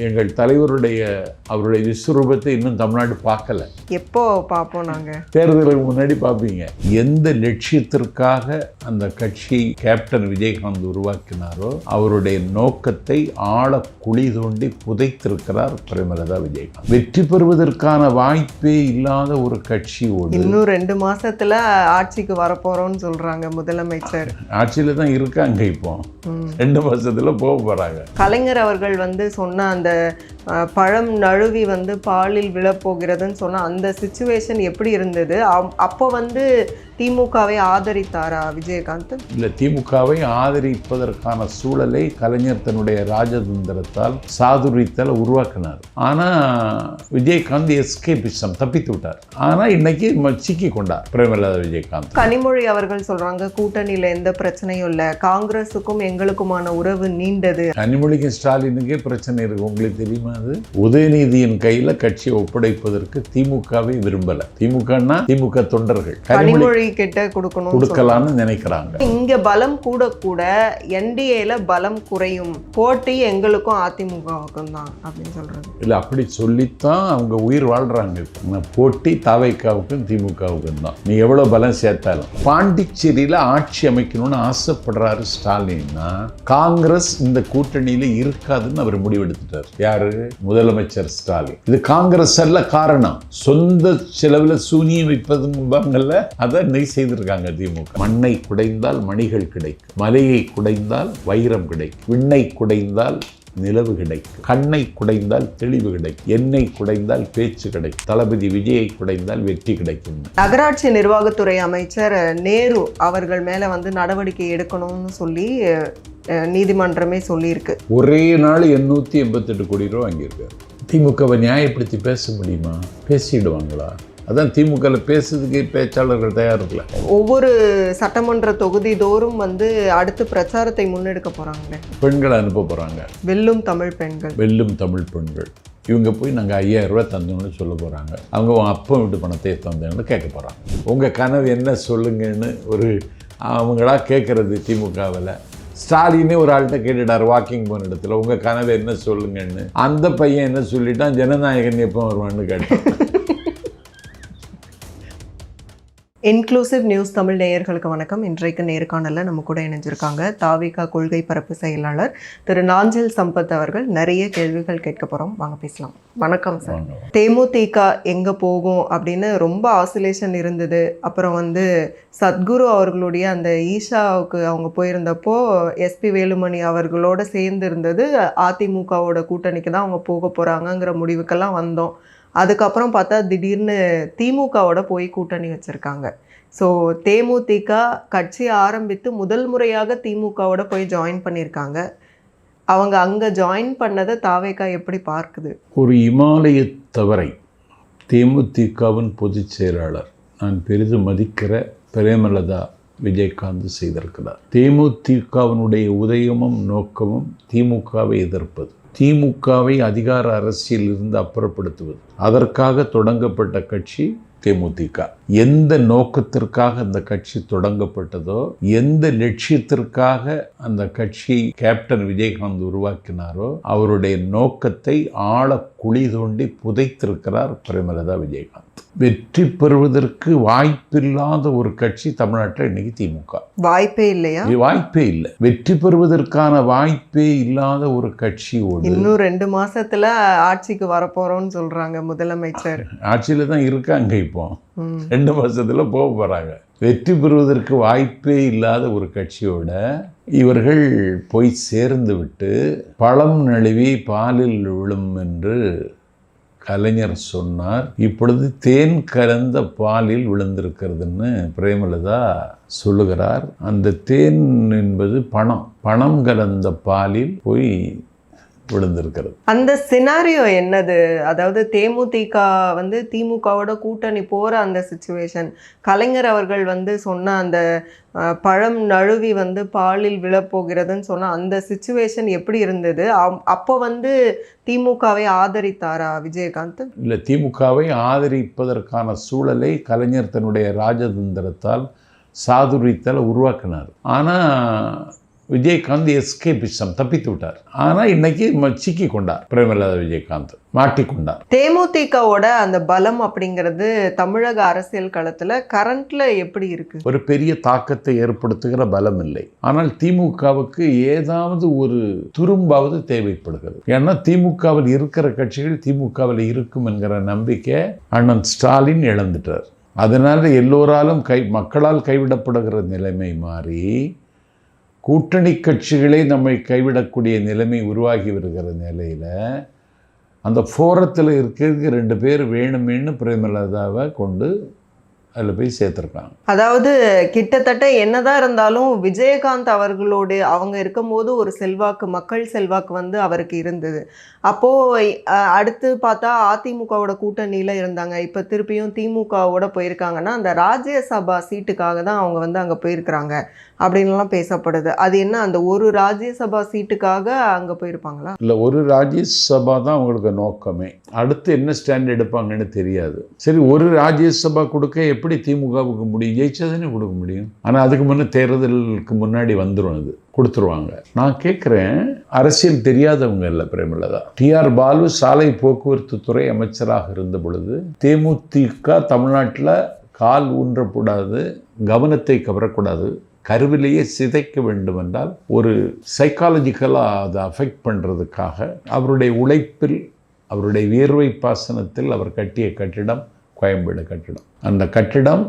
எங்கள் தலைவருடைய அவருடைய விஸ்வரூபத்தை இன்னும் தமிழ்நாடு பார்க்கல. எப்போ பார்ப்போம்? நாங்கள் தேர்தலுக்கு முன்னாடி பார்ப்பீங்க. எந்த லட்சியத்திற்காக அந்த கட்சி கேப்டன் விஜயகாந்த் உருவாக்கினாரோ அவருடைய நோக்கத்தை ஆழ குழி தோண்டி புதைத்திருக்கிறார் பிரேமலதா விஜயகாந்த். வெற்றி பெறுவதற்கான வாய்ப்பே இல்லாத ஒரு கட்சியோடு இன்னும் 2 மாசத்துல ஆட்சிக்கு வரப்போறோம்னு சொல்றாங்க முதலமைச்சர். ஆட்சியில தான் இருக்காங்க. இப்போ 2 மாசத்துல போக போறாங்க. கலைஞர் அவர்கள் சொன்ன அந்த பழம் நழுவி பாலில் விழப்போகிறதுன்னு சொன்ன அந்த சிச்சுவேஷன் எப்படி இருந்தது? அப்போ திமுகவை ஆதரித்தாரா விஜயகாந்த்? இல்லை, திமுகவை ஆதரிப்பதற்கான சூழலை கலைஞர் தன்னுடைய ராஜதந்திரத்தால் சாதுரியத்தால் உருவாக்கினார். ஆனால் விஜயகாந்த் எஸ்கேபிசம் தப்பித்து விட்டார். ஆனால் இன்னைக்கு சிக்கி கொண்டார் பிரேமலதா விஜயகாந்த். கனிமொழி அவர்கள் சொல்றாங்க கூட்டணியில் எந்த பிரச்சனையும் இல்லை, காங்கிரஸுக்கும் எங்களுக்குமான உறவு நீண்டது. கனிமொழிக்கும் ஸ்டாலினுக்கே பிரச்சனை இருக்கு. உங்களுக்கு தெரியுமா? அது உதயநிதியின் கையில கட்சியை ஒப்படைப்பதற்கு திமுகவை விரும்பல. திமுகன்னா திமுக தொண்டர்கள் கனிமொழி கிட்ட கொடுக்கலாம்னு நினைக்கிறாங்க. இங்க பலம் கூட கூட என்டிஏல பலம் குறையும், போட்டி எங்களுக்கும் அதிமுகவுக்கும் தான் அப்படின்னு சொல்றாங்க. இல்ல, அப்படி சொல்லித்தான் அவங்க உயிர் வாழ்றாங்க. போட்டி தவைக்காவுக்கும் திமுகவுக்கும் தான். நீ எவ்வளவு பலம் சேர்த்தாலும். பாண்டிச்சேரியில ஆட்சி அமைக்கணும்னு ஆசைப்படுறாரு ஸ்டாலின்னா காங்கிரஸ் இந்த கூட்டணியில இருக்காதுன்னு அவர் முடிவெடுத்துட்டார். யாரு? முதலமைச்சர் ஸ்டாலின். இது காங்கிரஸ் அல்ல காரணம். சொந்த செலவுல சூனியம் வைப்பதுங்கல்ல, அதை செய்திருக்காங்க திமுக. மண்ணை குடைந்தால் மணிகள் கிடைக்கும், மலையை குடைந்தால் வைரம் கிடைக்கும், விண்ணை குடைந்தால் நிலவு கிடைக்கும், கண்ணை குடைந்தால் தெளிவு கிடைக்கும், எண்ணெய் குடைந்தால் பேச்சு கிடைக்கும், தளபதி விஜயை குடைந்தால் வெற்றி கிடைக்கும். நகராட்சி நிர்வாகத்துறை அமைச்சர் நேரு அவர்கள் மேல நடவடிக்கை எடுக்கணும்னு சொல்லி நீதிமன்றமே சொல்லியிருக்கு. ஒரே நாள் 888 கோடி ரூபா வாங்கியிருக்காரு. திமுகவை நியாயப்படுத்தி பேச முடியுமா? பேசிடுவாங்களா? அதான் திமுக பேசுறதுக்கு பேச்சாளர்கள் தயார் இல்லை. ஒவ்வொரு சட்டமன்ற தொகுதி தோறும் அடுத்து பிரச்சாரத்தை முன்னெடுக்க போறாங்க. பெண்களை அனுப்ப போறாங்க. வெல்லும் தமிழ் பெண்கள், வெல்லும் தமிழ் பெண்கள். இவங்க போய் நாங்கள் 5000 ரூபா தந்தோம்னு சொல்ல போகிறாங்க. அவங்க அப்பா வீட்டு பணத்தை தந்தேன்னு கேட்க போகிறாங்க. உங்கள் கனவு என்ன சொல்லுங்கன்னு அவங்களா கேட்குறது திமுகவில். ஸ்டாலினே ஒரு ஆள்கிட்ட கேட்டுட்டார் வாக்கிங் போன இடத்துல, உங்கள் கனவு என்ன சொல்லுங்கன்னு. அந்த பையன் என்ன சொல்லிட்டான்? ஜனநாயகன் எப்போ வருவான்னு கேட்டான். இன்க்ளூசிவ் நியூஸ் தமிழ் நேயர்களுக்கு வணக்கம். இன்றைக்கு நேர்காணலில் நம்ம கூட இணைஞ்சிருக்காங்க தாவிகா கொள்கை பரப்பு செயலாளர் திரு நாஞ்சில் சம்பத் அவர்கள். நிறைய கேள்விகள் கேட்க போகிறோம், வாங்க பேசலாம். வணக்கம் சார். தேமுதிக எங்கே போகும் அப்படின்னு ரொம்ப ஆசிலேஷன் இருந்தது. அப்புறம் சத்குரு அவர்களுடைய அந்த ஈஷாவுக்கு அவங்க போயிருந்தப்போ எஸ்பி வேலுமணி அவர்களோட சேர்ந்து இருந்தது அதிமுகவோட கூட்டணிக்கு தான் அவங்க போக போகிறாங்கங்கிற முடிவுக்கெல்லாம் வந்தோம். அதுக்கப்புறம் பார்த்தா திடீர்னு திமுகவோட போய் கூட்டணி வச்சுருக்காங்க. ஸோ தேமுதிக கட்சி ஆரம்பித்து முதல் முறையாக திமுகவோட போய் ஜாயின் பண்ணியிருக்காங்க. அவங்க அங்கே ஜாயின் பண்ணதை தாவேகா எப்படி பார்க்குது? ஒரு இமாலய தவறை தேமுதிகவின் பொதுச் செயலாளர் நான் பெரிதும் மதிக்கிற பிரேமலதா விஜயகாந்த் செய்திருக்கிறார். தேமுதிகவினுடைய உதயமும் நோக்கமும் திமுகவை எதிர்ப்பது, திமுகவை அதிகார அரசியல் இருந்து அப்புறப்படுத்துவது. அதற்காக தொடங்கப்பட்ட கட்சி தேமுதிக. எந்த நோக்கத்திற்காக அந்த கட்சி தொடங்கப்பட்டதோ, எந்த லட்சியத்திற்காக அந்த கட்சி கேப்டன் விஜயகாந்த் உருவாக்கினாரோ அவருடைய நோக்கத்தை ஆழ குழி தோண்டி புதைத்திருக்கிறார் பிரேமலதா விஜயகாந்த். வெற்றி பெறுவதற்கு வாய்ப்பில்லாத ஒரு கட்சி தமிழ்நாட்டில் இன்னைக்கு திமுக. வாய்ப்பே இல்லையா? வாய்ப்பே இல்லை. வெற்றி பெறுவதற்கான வாய்ப்பே இல்லாத ஒரு கட்சியோடு இன்னும் 2 மாசத்துல ஆட்சிக்கு வரப்போறோம்னு சொல்றாங்க முதலமைச்சர். ஆட்சியில தான் இருக்காங்க. இப்போ 2 மாசத்துல போக போறாங்க. வெற்றி பெறுவதற்கு வாய்ப்பே இல்லாத ஒரு கட்சியோட இவர்கள் போய் சேர்ந்து விட்டு பழம் நழுவி பாலில் விழும் என்று கலைஞர் சொன்னார். இப்பொழுது தேன் கலந்த பாலில் விழுந்திருக்கிறதுன்னு பிரேமலதா சொல்லுகிறார். அந்த தேன் என்பது பணம் கலந்த பாலில் போய் விழுந்திருக்கிறது. அந்த சினாரியோ என்னது? அதாவது தேமுதிக திமுகவோட கூட்டணி போற அந்த சிச்சுவேஷன், கலைஞர் அவர்கள் சொன்ன அந்த பழம் நழுவி பாலில் விழப்போகிறதுன்னு சொன்ன அந்த சிச்சுவேஷன் எப்படி இருந்தது? அப்போ திமுகவை ஆதரித்தாரா விஜயகாந்த்? இல்லை, திமுகவை ஆதரிப்பதற்கான சூழலை கலைஞர் தன்னுடைய ராஜதந்திரத்தால் சாதுரியத்தால் உருவாக்கினார். ஆனால் விஜயகாந்த் எஸ்கேபிசம் தப்பித்து விட்டார். ஆனால் இன்னைக்கு சிக்கி கொண்டார் பிரேமலதா விஜயகாந்த், மாட்டிக்கொண்டார். தேமுதிகவோட அந்த பலம் அப்படிங்கிறது தமிழக அரசியல் களத்துல கரண்ட்ல எப்படி இருக்கு? ஒரு பெரிய தாக்கத்தை ஏற்படுத்துகிற பலம் இல்லை. ஆனால் திமுகவுக்கு ஏதாவது ஒரு துரும்பாவது தேவைப்படுகிறது. ஏன்னா திமுகவில் இருக்கிற கட்சிகள் திமுகவில் இருக்கும் என்கிற நம்பிக்கை அண்ணன் ஸ்டாலின் இழந்துட்டார். அதனால எல்லோராலும் மக்களால் கைவிடப்படுகிற நிலைமை மாறி கூட்டணி கட்சிகளே நம்மை கைவிடக்கூடிய நிலைமை உருவாகி வருகிற நிலையில் அந்த ஃபோரத்தில் இருக்கிறதுக்கு 2 பேர் வேணுமேனு பிரேமலதாவை கொண்டு அதில் போய் சேர்த்துருக்காங்க. அதாவது கிட்டத்தட்ட என்னதான் இருந்தாலும் விஜயகாந்த் அவர்களோடு அவங்க இருக்கும்போது ஒரு செல்வாக்கு, மக்கள் செல்வாக்கு வந்து அவருக்கு இருந்தது. அப்போது அடுத்து பார்த்தா அதிமுகவோட கூட்டணியில் இருந்தாங்க. இப்போ திருப்பியும் திமுகவோட போயிருக்காங்கன்னா அந்த ராஜ்யசபா சீட்டுக்காக தான் அவங்க வந்து அங்கே போயிருக்கிறாங்க அப்படின்லாம் பேசப்படுது. அது என்ன, அந்த ஒரு ராஜ்யசபா சீட்டுக்காக அங்கே போயிருப்பாங்களா? இல்லை, ஒரு ராஜ்யசபா தான் அவங்களுக்கு நோக்கமே. அடுத்து என்ன ஸ்டாண்ட் எடுப்பாங்கன்னு தெரியாது. சரி, ஒரு ராஜ்யசபா கொடுக்க எப்படி திமுகவுக்கு முடியும்? ஜெயிச்சதுன்னு கொடுக்க முடியும். ஆனால் அதுக்கு முன்னே தேர்தலுக்கு முன்னாடி வந்துடும், அது கொடுத்துருவாங்க. நான் கேட்குறேன், அரசியல் தெரியாதவங்க இல்லை பிரேமலதா. டிஆர் பாலு சாலை போக்குவரத்து துறை அமைச்சராக இருந்த பொழுது தேமுதிக தமிழ்நாட்டில் கால் ஊன்றக்கூடாது, கவனத்தை கவரக்கூடாது, கருவிலேயே சிதைக்க வேண்டும் என்றால் ஒரு சைக்காலஜிக்கலாக அதை அஃபெக்ட் பண்ணுறதுக்காக அவருடைய உழைப்பில், அவருடைய வியர்வை பாசனத்தில் அவர் கட்டிய கட்டிடம் கோயம்பேடு கட்டிடம். அந்த கட்டிடம்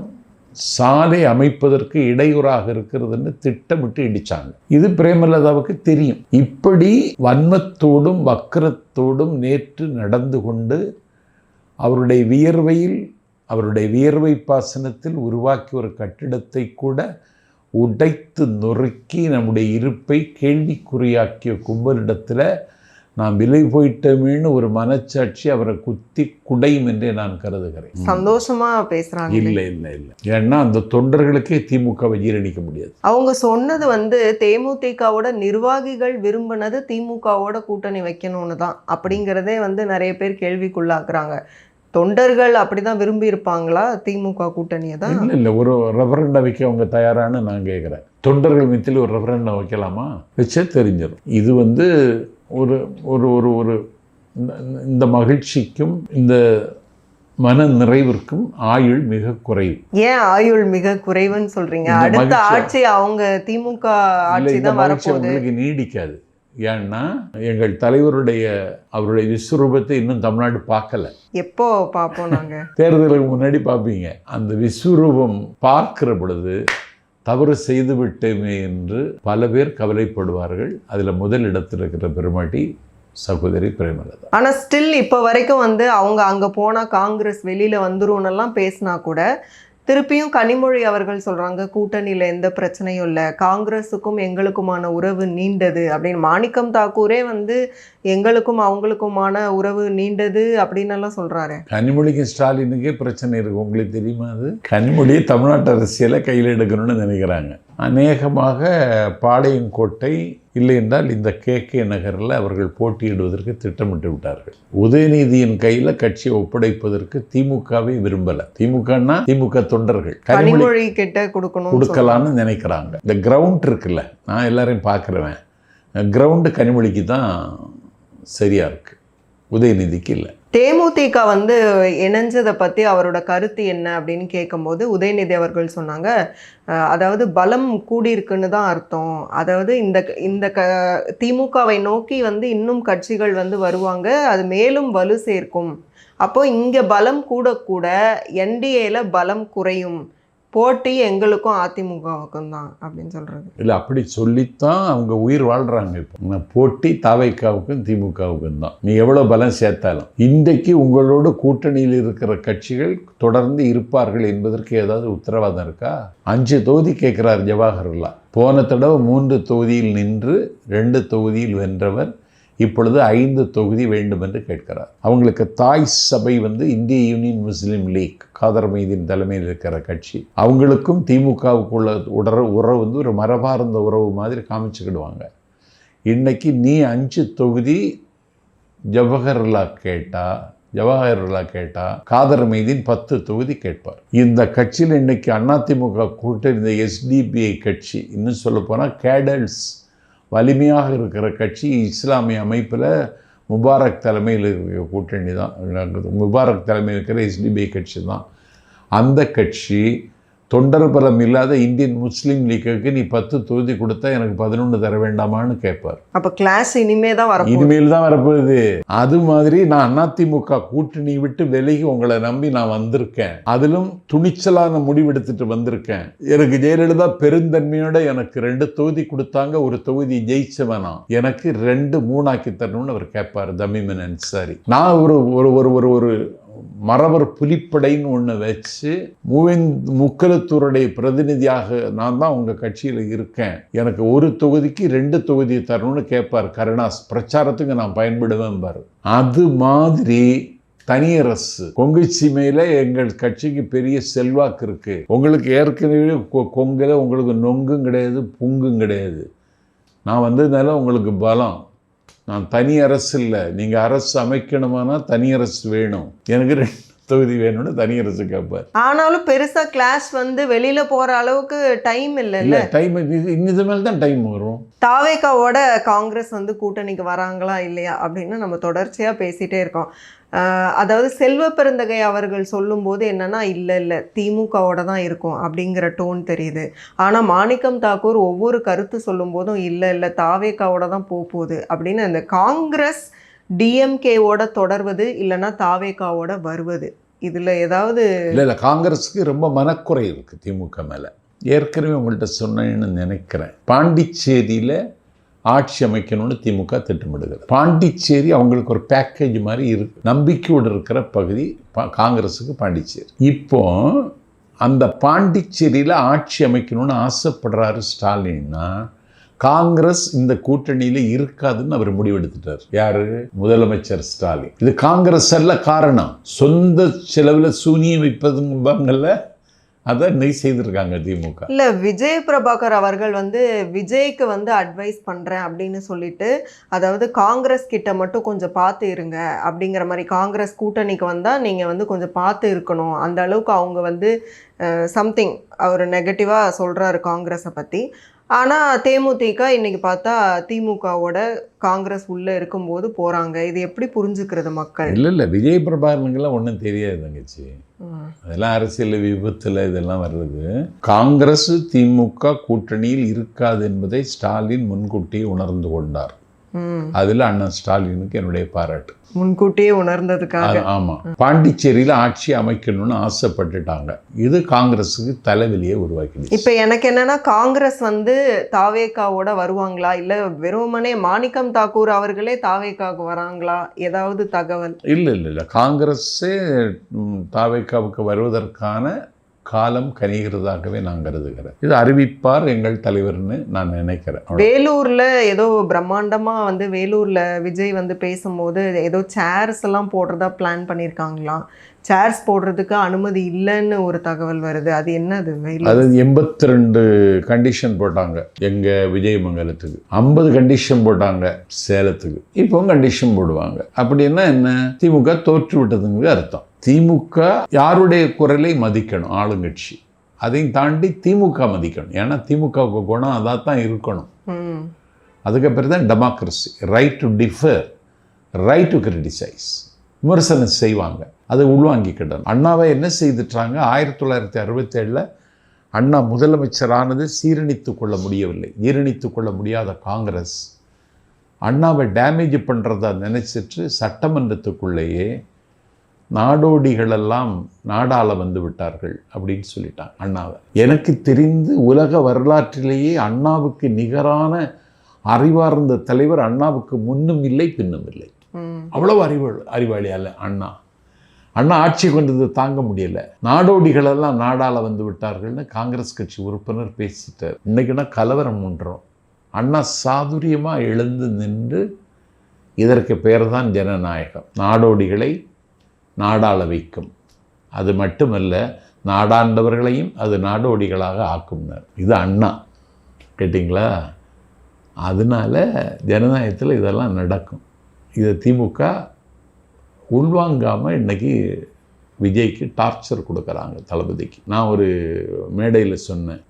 சாலை அமைப்பதற்கு இடையூறாக இருக்கிறதுன்னு திட்டமிட்டு இடிச்சாங்க. இது பிரேமலதாவுக்கு தெரியும். இப்படி வன்மத்தோடும் வக்கரத்தோடும் நேற்று நடந்து கொண்டு அவருடைய வியர்வையில், அவருடைய வியர்வை பாசனத்தில் உருவாக்கிய ஒரு கட்டிடத்தை கூட உடைத்து நொறுக்கி நம்முடைய இருப்பை கேள்விக்குறியாக்கிய கும்பலிடத்தில் நான் விலை போயிட்டோமேன்னு ஒரு மனச்சாட்சி அவரை குத்தி குடையும் என்றே நான் கருதுகிறேன். சந்தோஷமா பேசுறாங்க. இல்லை இல்லை இல்லை, ஏன்னா அந்த தொண்டர்களுக்கே திமுகவை ஜீரணிக்க முடியாது. அவங்க சொன்னது வந்து தேமுதிகவோட நிர்வாகிகள் விரும்பினது திமுகவோட கூட்டணி வைக்கணும்னு தான் அப்படிங்கிறதே வந்து நிறைய பேர் கேள்விக்குள்ளாக்குறாங்க. தொண்டர்கள் அப்படிதான் விரும்பி இருப்பாங்களா திமுக கூட்டணியை தான்? இல்லை இல்லை, ஒரு ரெஃபரண்டம் வைக்க அவங்க தயாரானு நான் கேட்குறேன். தொண்டர்கள் மத்தியில் ஒரு ரெஃபரண்டம் வைக்கலாமா? வச்சே தெரிஞ்சிடும். இது வந்து ஒரு ஒரு ஒரு ஒரு இந்த மகிழ்ச்சிக்கும் இந்த மன நிறைவிற்கும் ஆயுள் மிக குறைவு. ஏன் ஆயுள் மிக குறைவுன்னு சொல்றீங்க? அடுத்த ஆட்சி அவங்க திமுக ஆட்சி தான் வரப்போகுது. உங்களுக்கு நீடிக்காது. ஏன்னா எங்கள் தலைவருடைய அவருடைய விஸ்வரூபத்தை இன்னும் தமிழ்நாடு பார்க்கல. எப்போ பார்ப்போம் நாங்க? தேர்தலுக்கு முன்னாடி பார்ப்பீங்க. அந்த விஸ்வரூபம் பார்க்கிற பொழுது தவறு செய்து விட்டோமே என்று பல பேர் கவலைப்படுவார்கள். அதில் முதல் இடத்தில் இருக்கிற பெருமாட்டி சகோதரி பிரேமலதா. ஆனால் ஸ்டில் இப்போ வரைக்கும் வந்து அவங்க அங்கே போனால் காங்கிரஸ் வெளியில் வந்துரும்னெல்லாம் பேசினா கூட திருப்பியும் கனிமொழி அவர்கள் சொல்கிறாங்க கூட்டணியில் எந்த பிரச்சனையும் இல்லை, காங்கிரஸுக்கும் எங்களுக்குமான உறவு நீண்டது அப்படின்னு. மாணிக்கம் தாக்கூரே வந்து எங்களுக்கும் அவங்களுக்குமான உறவு நீண்டது அப்படின்னு எல்லாம் சொல்கிறாரு. கனிமொழிக்கு ஸ்டாலினுக்கே பிரச்சனை இருக்குது, உங்களுக்கு தெரியுமா? அது கனிமொழியை தமிழ்நாட்டு அரசியலை கையில் எடுக்கணும்னு நினைக்கிறாங்க. அநேகமாக பாளையங்கோட்டை இல்லை என்றால் இந்த KK நகரில் அவர்கள் போட்டியிடுவதற்கு திட்டமிட்டு விட்டார்கள். உதயநிதியின் கையில் கட்சியை ஒப்படைப்பதற்கு திமுகவை விரும்பலை. திமுகன்னா திமுக தொண்டர்கள் கனிமொழி கிட்ட கொடுக்கலான்னு நினைக்கிறாங்க. இந்த கிரவுண்ட் இருக்குல்ல, நான் எல்லாரையும் பார்க்குறேன், கிரவுண்டு கனிமொழிக்கு தான் சரியா இருக்கு, உதயநிதிக்கு இல்லை. தேமுதிக வந்து இணைஞ்சதை பற்றி அவரோட கருத்து என்ன அப்படின்னு கேட்கும்போது உதயநிதி அவர்கள் சொன்னாங்க, அதாவது பலம் கூடியிருக்குன்னு தான் அர்த்தம். அதாவது இந்த திமுகவை நோக்கி வந்து இன்னும் கட்சிகள் வந்து வருவாங்க, அது மேலும் வலு சேர்க்கும். அப்போ இங்கே பலம் கூட NDAல பலம் குறையும், போட்டி எங்களுக்கும் அதிமுகவுக்கும் தான் அப்படின்னு சொல்கிறது. இல்லை, அப்படி சொல்லித்தான் அவங்க உயிர் வாழ்கிறாங்க. இப்போ போட்டி தாவைக்காவுக்கும் திமுகவுக்கும் தான். நீ எவ்வளோ பலம் சேர்த்தாலும் இன்றைக்கு உங்களோட கூட்டணியில் இருக்கிற கட்சிகள் தொடர்ந்து இருப்பார்கள் என்பதற்கு ஏதாவது உத்தரவாதம் இருக்கா? 5 தொகுதி கேட்குறார் ஜவஹர்லால். போன தடவை 3 தொகுதியில் நின்று 2 தொகுதியில் வென்றவர் இப்பொழுது 5 தொகுதி வேண்டும் என்று கேட்கிறார். அவங்களுக்கு தாய் சபை வந்து இந்திய யூனியன் முஸ்லீம் லீக், காதர் மைதீன் தலைமையில் இருக்கிற கட்சி. அவங்களுக்கும் திமுகவுக்குள்ள உறவு வந்து ஒரு மரபார்ந்த உறவு மாதிரி காமிச்சுக்கிடுவாங்க. இன்னைக்கு நீ 5 தொகுதி ஜவஹர்லால் கேட்டா காதர் மைதீன் 10 தொகுதி கேட்பார். இந்த கட்சியில் இன்னைக்கு அதிமுக கூட்டணி, இந்த SDPI கட்சி, இன்னும் சொல்ல போனால் கேடல்ஸ் வலிமையாக இருக்கிற கட்சி இஸ்லாமிய அமைப்பில் முபாரக் தலைமையில் இருக்கிற கூட்டணி தான். முபாரக் தலைமையில் இருக்கிற எஸ்டிபிஐ கட்சி தான். அந்த கட்சி தொண்டர் பலம் இல்லாத இந்தியன் முஸ்லீம் லீக்குக்கு நீ 10 தொகுதி கொடுத்தா எனக்கு 11 தர வேண்டாமான்னு கேட்பார். அப்போ கிளாஸ் இனிமேல் தான் வரப்போகுது. அது மாதிரி நான் அதிமுக கூட்டணி விட்டு விலகி உங்களை நம்பி நான் வந்திருக்கேன். அதிலும் துணிச்சலான முடிவெடுத்துட்டு வந்திருக்கேன். எனக்கு ஜெயலலிதா பெருந்தன்மையோட எனக்கு 2 தொகுதி கொடுத்தாங்க, ஒரு தொகுதி ஜெயிச்சவனா, எனக்கு 2 3 தரணும்னு அவர் கேட்பார் தமீமன் அன்சாரி. நான் ஒரு மறவர் புலிப்படைன்னு ஒன்று வச்சு முக்கலத்தூருடைய பிரதிநிதியாக நான் தான் உங்கள் கட்சியில் இருக்கேன், எனக்கு ஒரு தொகுதிக்கு 2 தொகுதி தரணும்னு கேட்பார் கருணாஸ். பிரச்சாரத்துக்கு நான் பயன்படுவேன் பாரு. அது மாதிரி தனியரசு கொங்கு சீமையில் எங்கள் கட்சிக்கு பெரிய செல்வாக்கு இருக்கு. உங்களுக்கு ஏற்கனவே கொங்குல உங்களுக்கு நொங்கும் கிடையாது, புங்கும் கிடையாது. நான் வந்ததுனால உங்களுக்கு பலம். நான் தனி அரசு இல்லை, நீங்கள் அரசு அமைக்கணுமானா தனி அரசு வேணும், எனக்கு 2 தொகுதி வேணும்னு தனி அரசு கேட்பார். ஆனாலும் பெருசா கிளாஸ் வெளியில போற அளவுக்கு டைம் இல்ல. டைம் இன்னது மேல தான் டைம் வரும். தாவேகாவோட காங்கிரஸ் கூட்டணிக்கு வராங்களா இல்லையா அப்படின்னு நம்ம தொடர்ச்சியா பேசிட்டே இருக்கோம். அதாவது செல்வ பெருந்தகை அவர்கள் சொல்லும்போது என்னன்னா இல்லை திமுகவோட தான் இருக்கும் அப்படிங்கிற டோன் தெரியுது. ஆனால் மாணிக்கம் தாக்கூர் ஒவ்வொரு கருத்து சொல்லும் போதும் இல்லை தாவேகாவோட தான் போகுது அப்படின்னு அந்த காங்கிரஸ் டிஎம்கேவோட தொடர்வது இல்லைன்னா தாவேகாவோட வருவது, இதில் ஏதாவது இல்லை காங்கிரஸுக்கு ரொம்ப மனக்குறை இருக்குது திமுக மேலே. ஏற்கனவே உங்கள்கிட்ட சொன்னேன்னு நினைக்கிறேன். பாண்டிச்சேரியில் ஆட்சி அமைக்கணும்னு திமுக திட்டமிடுகிறது. பாண்டிச்சேரி அவங்களுக்கு ஒரு பேக்கேஜ் மாதிரி இருக்கு. நம்பிக்கையோடு இருக்கிற பகுதி காங்கிரஸுக்கு பாண்டிச்சேரி. இப்போ அந்த பாண்டிச்சேரியில் ஆட்சி அமைக்கணும்னு ஆசைப்படுறாரு ஸ்டாலின்னா காங்கிரஸ் இந்த கூட்டணியில் இருக்காதுன்னு அவர் முடிவெடுத்துட்டார். யாரு? முதலமைச்சர் ஸ்டாலின். இது காங்கிரஸ் அல்ல காரணம், சொந்த செலவில் சூனியம் வைப்பதுங்கல்ல, அதை இன்னைக்கு செய்திருக்காங்க திமுக. இல்லை விஜய் பிரபாகர் அவர்கள் விஜய்க்கு அட்வைஸ் பண்ணுறேன் அப்படின்னு சொல்லிட்டு, அதாவது காங்கிரஸ் கிட்ட மட்டும் கொஞ்சம் பார்த்து இருங்க அப்படிங்கிற மாதிரி, காங்கிரஸ் கூட்டணிக்கு வந்தால் நீங்கள் கொஞ்சம் பார்த்து இருக்கணும், அந்த அளவுக்கு அவங்க சம்திங் அவர் நெகட்டிவாக சொல்கிறாரு காங்கிரஸை பற்றி. ஆனால் தேமுதிக இன்னைக்கு பார்த்தா திமுகவோட காங்கிரஸ் உள்ளே இருக்கும்போது போகிறாங்க. இது எப்படி புரிஞ்சுக்கிறது மக்கள்? இல்லை விஜய் பிரபாகரனுங்கெல்லாம் ஒன்றும் தெரியாது தங்கச்சி. அதெல்லாம் அரசியல் விபத்தில் இதெல்லாம் வர்றது. காங்கிரஸ் திமுக கூட்டணியில் இருக்காது என்பதை ஸ்டாலின் முன்கூட்டியே உணர்ந்து கொண்டார். அதில் அண்ணன் ஸ்டாலினுக்கு என்னுடைய பாராட்டு. முன்கூட்டியே உணர்ந்ததுக்காக. ஆமாம், பாண்டிச்சேரியில் ஆட்சி அமைக்கணும்னு ஆசைப்பட்டுட்டாங்க. இது காங்கிரஸுக்கு தலைவலியை உருவாக்கிடுச்சு. இப்போ எனக்கு என்னன்னா, காங்கிரஸ் தாவேகாவோட வருவாங்களா இல்லை வெறுமனே மாணிக்கம் தாக்கூர் அவர்களே தாவேகாவுக்கு வராங்களா, ஏதாவது தகவல்? இல்லை காங்கிரஸே தாவேகாவுக்கு வருவதற்கான காலம் கனிகிறதாகவே நான் கருதுகிறேன். இது அறிவிப்பார் எங்கள் தலைவர்னு நான் நினைக்கிறேன். வேலூர்ல ஏதோ பிரம்மாண்டமா வேலூர்ல விஜய் பேசும்போது ஏதோ சேர்ஸ் எல்லாம் போடுறதா பிளான் பண்ணியிருக்காங்களாம். சேர்ஸ் போடுறதுக்கு அனுமதி இல்லைன்னு ஒரு தகவல் வருது. அது என்னது? அது 82 கண்டிஷன் போட்டாங்க எங்க விஜயமங்கலத்துக்கு, 50 கண்டிஷன் போட்டாங்க சேலத்துக்கு, இப்போ கண்டிஷன் போடுவாங்க. அப்படின்னா என்ன? திமுக தோற்று விட்டதுங்க அர்த்தம். திமுக யாருடைய குரலை மதிக்கணும், ஆளுங்கட்சி. அதையும் தாண்டி திமுக மதிக்கணும். ஏன்னா திமுகவுக்கு குணம் அதான் தான் இருக்கணும். அதுக்கப்புறம் தான் democracy, right to differ, right to criticise, விமர்சனம் செய்வாங்க, அதை உள்வாங்கிக்கிட்டணும். அண்ணாவை என்ன செய்துட்டாங்க? 1967 அண்ணா முதலமைச்சரானது ஜீரணித்து கொள்ள முடியவில்லை. ஜீரணித்து கொள்ள முடியாத காங்கிரஸ் அண்ணாவை டேமேஜ் பண்ணுறதா நினைச்சிட்டு சட்டமன்றத்துக்குள்ளேயே நாடோடிகளெல்லாம் நாடாள வந்து விட்டார்கள் அப்படின்னு சொல்லிட்டாங்க அண்ணாவை. எனக்கு தெரிந்து உலக வரலாற்றிலேயே அண்ணாவுக்கு நிகரான அறிவார்ந்த தலைவர் அண்ணாவுக்கு முன்னும் இல்லை பின்னும் இல்லை. அவ்வளவு அறிவாளி அல்ல அண்ணா. அண்ணா ஆட்சி கொண்டது தாங்க முடியல. நாடோடிகளெல்லாம் நாடாள வந்து விட்டார்கள்னு காங்கிரஸ் கட்சி உறுப்பினர் பேசிட்டார். இன்னைக்குன்னா கலவரம் ஒன்றோம். அண்ணா சாதுரியமாக எழுந்து நின்று இதற்கு பேர் தான் ஜனநாயகம். நாடோடிகளை நாடாள வைக்கும். அது மட்டுமல்ல, நாடாண்டவர்களையும் அது நாடோடிகளாக ஆக்கும்னார். இது அண்ணா. கேட்டிங்களா? அதனால ஜனநாயகத்தில் இதெல்லாம் நடக்கும். இதை திமுக உள்வாங்காமல் இன்றைக்கி விஜய்க்கு டார்ச்சர் கொடுக்குறாங்க தளபதிக்கு. நான் ஒரு மேடையில் சொன்னேன்,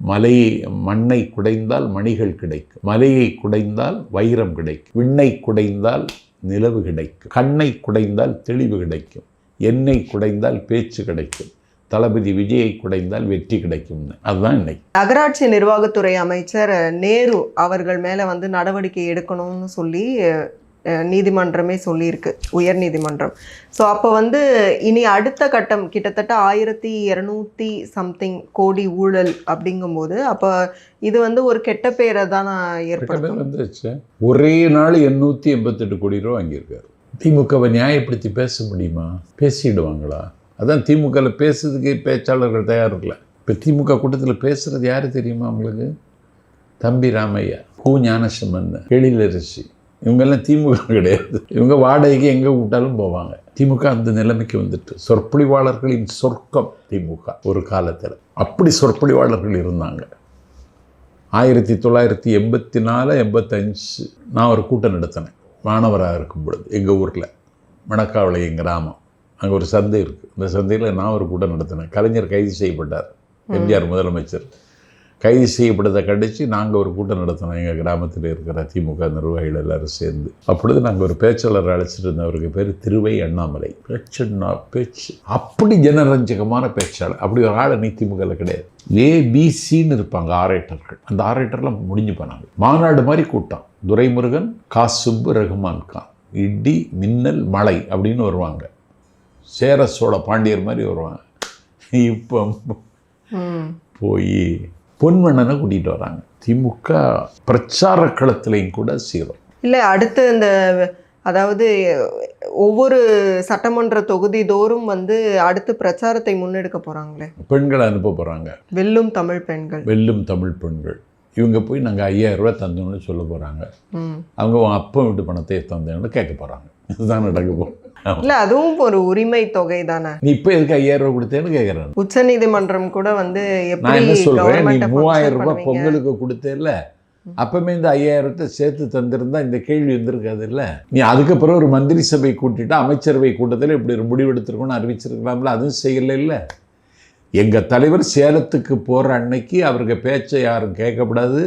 மண்ணை குடைந்தால் மணிகள் கிடைக்கும், மலையை குடைந்தால் வைரம் கிடைக்கும், விண்ணை குடைந்தால் நிலவு கிடைக்கும், கண்ணை குடைந்தால் தெளிவு கிடைக்கும், எண்ணெய் குடைந்தால் பேச்சு கிடைக்கும், தளபதி விஜயை குடைந்தால் வெற்றி கிடைக்கும். அதுதான் இன்னைக்கு. நகராட்சி நிர்வாகத்துறை அமைச்சர் நேரு அவர்கள் மேலே வந்து நடவடிக்கை எடுக்கணும்னு சொல்லி நீதிமன்றமே சொல்லியிருக்கு, உயர் நீதிமன்றம். ஸோ அப்போ வந்து இனி அடுத்த கட்டம் கிட்டத்தட்ட 1200 சம்திங் கோடி ஊழல் அப்படிங்கும்போது அப்போ இது வந்து ஒரு கெட்ட பேரை தான் ஏற்படுத்துச்சு. ஒரே நாள் 888 கோடி ரூபா வாங்கியிருக்காரு. திமுகவை நியாயப்படுத்தி பேச முடியுமா? பேசிடுவாங்களா? அதான் திமுகவில் பேசுறதுக்கு பேச்சாளர்கள் தயார் இல்லை. இப்போ திமுக கூட்டத்தில் பேசுகிறது யார் தெரியுமா உங்களுக்கு? தம்பி ராமையா, கு ஞானசம்பன், எழிலரசி, இவங்கெல்லாம் திமுக கிடையாது. இவங்க வாடகைக்கு எங்கே கூட்டாலும் போவாங்க. திமுக அந்த நிலைமைக்கு வந்துட்டு சொற்பொழிவாளர்களின் சொர்க்கம் திமுக ஒரு காலத்தில். அப்படி சொற்பொழிவாளர்கள் இருந்தாங்க. 1984, 85 நான் ஒரு கூட்டம் நடத்தினேன் மாணவராக இருக்கும் பொழுது. எங்கள் ஊரில் மணக்காவளை எங்கள் கிராமம், அங்கே ஒரு சந்தை இருக்குது. அந்த சந்தையில் நான் ஒரு கூட்டம் நடத்தினேன். கலைஞர் கைது செய்யப்பட்டார், எம்ஜிஆர் முதலமைச்சர் கைது செய்யப்பட்டதை கண்டித்து நாங்கள் ஒரு கூட்டம் நடத்தினோம் எங்கள் கிராமத்தில் இருக்கிற திமுக நிர்வாகிகள் எல்லோரும் சேர்ந்து. அப்பொழுது நாங்கள் ஒரு பேச்சாளர் அழைச்சிட்டு இருந்தவருக்கு பேர் திருவை அண்ணாமலை. பேச்சு அப்படி ஜனரஞ்சகமான பேச்சாளர். அப்படி ஒரு ஆள் நீ திமுகவில் கிடையாது. ஏபிசின்னு இருப்பாங்க ஆரேட்டர்கள். அந்த ஆரேட்டர்லாம் முடிஞ்சு போனாங்க. மாநாடு மாதிரி கூட்டம். துரைமுருகன், காசுப்பு, ரகுமான் கான், இடி, மின்னல், மழை அப்படின்னு வருவாங்க. சேர சோழ பாண்டியர் மாதிரி வருவாங்க. இப்போ போய் பொன்வண்ணனை கூட்டிகிட்டு வராங்க. திமுக பிரச்சார களத்திலையும் கூட சீரும் இல்லை. அடுத்து இந்த அதாவது ஒவ்வொரு சட்டமன்ற தொகுதி தோறும் வந்து அடுத்து பிரச்சாரத்தை முன்னெடுக்க போகிறாங்களே, பெண்களை அனுப்ப போகிறாங்க. வெல்லும் தமிழ் பெண்கள் இவங்க போய் நாங்கள் 5000 ரூபா தந்தோம்னு சொல்ல போகிறாங்க. அவங்க அப்பா வீட்டு பணத்தை தந்தோம்னு கேட்க போகிறாங்க. இதுதான் நடக்க போகும். இல்லை, அதுவும் ஒரு உரிமை தொகை தானே. நீ இப்போ எதுக்கு 5000 ரூபா கொடுத்தேன்னு கேட்குறேன். உச்ச நீதிமன்றம் கூட வந்து நான் என்ன சொல்கிறேன், நீ 3000 ரூபாய் பொங்கலுக்கு கொடுத்தேல்ல, அப்பவுமே இந்த 5000 சேர்த்து தந்திருந்தா இந்த கேள்வி வந்திருக்காது இல்லை. நீ அதுக்கப்புறம் ஒரு மந்திரி சபை கூட்டிட்டு அமைச்சரவை கூட்டத்தில் இப்படி ஒரு முடிவு எடுத்திருக்கணும்னு அறிவிச்சிருக்கலாம்ல. அதுவும் செய்யலை இல்லை. எங்கள் தலைவர் சேலத்துக்கு போகிற அன்னைக்கு அவருக்கு பேச்சை யாரும் கேட்கக்கூடாது,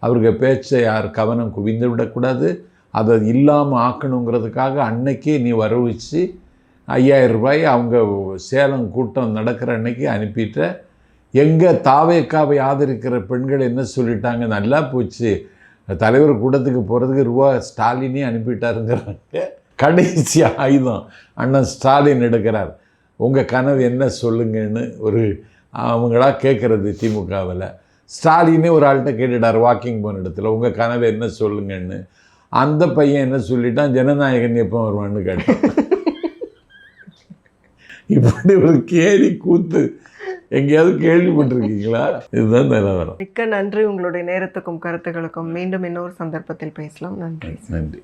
அவருக்கு பேச்சை யார் கவனம் குவிந்து விடக்கூடாது, அதை இல்லாமல் ஆக்கணுங்கிறதுக்காக அன்னைக்கே நீ வரவச்சு 5000 ரூபாய் அவங்க சேலம் கூட்டம் நடக்கிற அன்னைக்கு அனுப்பிட்ட. எங்கள் தாவேக்காவை ஆதரிக்கிற பெண்கள் என்ன சொல்லிட்டாங்க, நல்லா போச்சு, தலைவர் கூட்டத்துக்கு போகிறதுக்கு ரூபா ஸ்டாலினே அனுப்பிட்டாருங்கிறாங்க. கடைசி ஆயுதம் அண்ணன் ஸ்டாலின் எடுக்கிறார். உங்கள் கனவு என்ன சொல்லுங்கன்னு ஒரு அவங்களா கேட்குறது திமுகவில். ஸ்டாலினே ஒரு ஆள்கிட்ட கேட்டுட்டார் வாக்கிங் போன இடத்துல, உங்கள் கனவு என்ன சொல்லுங்கன்னு. அந்த பையன் என்ன சொல்லிட்டான், ஜனநாயகன் எப்போ வருவான்னு கேட்டான். இப்படி ஒரு கேலி கூத்து எங்கேயாவது கேள்விப்பட்டிருக்கீங்களா? இதுதான் நிலவரம். மிக்க நன்றி உங்களுடைய நேரத்துக்கும் கருத்துக்களுக்கும். மீண்டும் இன்னொரு சந்தர்ப்பத்தில் பேசலாம். நன்றி.